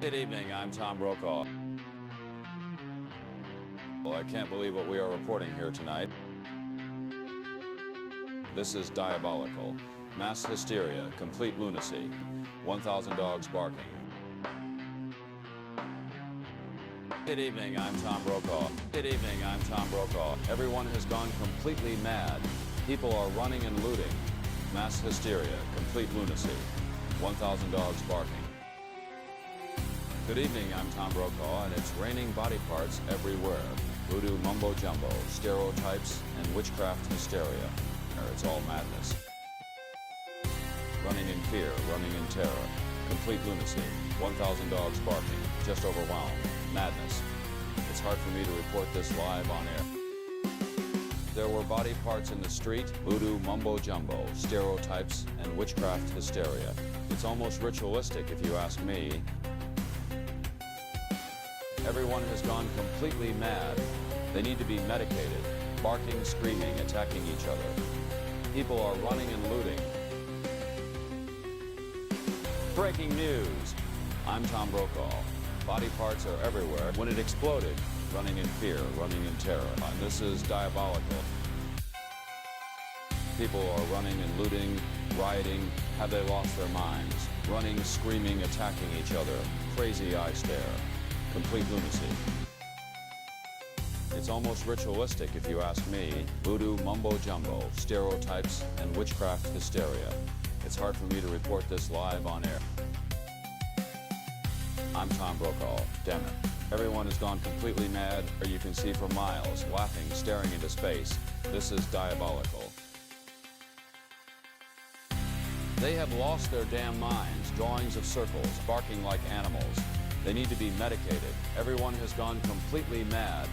Good evening, I'm Tom Brokaw. Well, I can't believe what we are reporting here tonight. This is diabolical. Mass hysteria, complete lunacy. 1,000 dogs barking. Good evening, I'm Tom Brokaw. Good evening, I'm Tom Brokaw. Everyone has gone completely mad. People are running and looting. Mass hysteria, complete lunacy. 1,000 dogs barking. Good evening, I'm Tom Brokaw, and it's raining body parts everywhere. Voodoo mumbo jumbo, stereotypes, and witchcraft hysteria. It's all madness. Running in fear, running in terror. Complete lunacy. 1,000 dogs barking. Just overwhelmed. Madness. It's hard for me to report this live on air. There were body parts in the street, voodoo mumbo jumbo, stereotypes, and witchcraft hysteria. It's almost ritualistic if you ask me. Everyone has gone completely mad. They need to be medicated. Barking, screaming, attacking each other. People are running and looting. Breaking news. I'm Tom Brokaw. Body parts are everywhere. When it exploded, running in fear, running in terror. And this is diabolical. People are running and looting, rioting. Have they lost their minds? Running, screaming, attacking each other. Crazy eye stare. Complete lunacy. It's almost ritualistic if you ask me. Voodoo mumbo jumbo, stereotypes, and witchcraft hysteria. It's hard for me to report this live on air. I'm Tom Brokaw. Damn it. Everyone has gone completely mad, or you can see for miles, laughing, staring into space. This is diabolical. They have lost their damn minds, drawings of circles, barking like animals. They need to be medicated. Everyone has gone completely mad.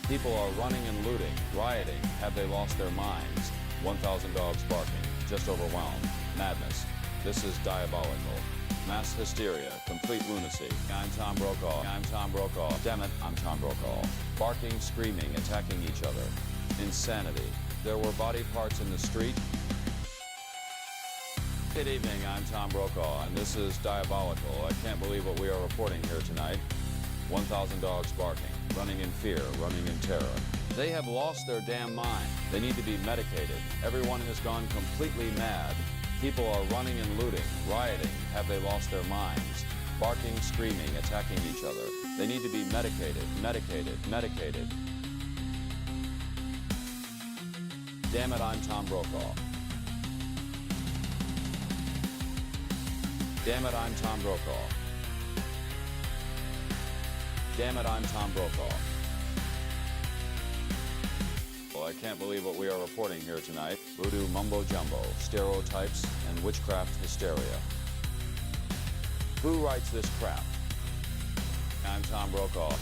People are running and looting, rioting. Have they lost their minds? 1,000 dogs barking, just overwhelmed. Madness. This is diabolical. Mass hysteria, complete lunacy. I'm Tom Brokaw. I'm Tom Brokaw. Damn it, I'm Tom Brokaw. Barking, screaming, attacking each other. Insanity. There were body parts in the street. Good evening, I'm Tom Brokaw, and this is diabolical. I can't believe what we are reporting here tonight. 1,000 dogs barking, running in fear, running in terror. They have lost their damn mind. They need to be medicated. Everyone has gone completely mad. People are running and looting, rioting. Have they lost their minds? Barking, screaming, attacking each other. They need to be medicated, medicated, medicated. Damn it, I'm Tom Brokaw. Damn it, I'm Tom Brokaw. Damn it, I'm Tom Brokaw. Well, I can't believe what we are reporting here tonight. Voodoo mumbo jumbo, stereotypes, and witchcraft hysteria. Who writes this crap? I'm Tom Brokaw.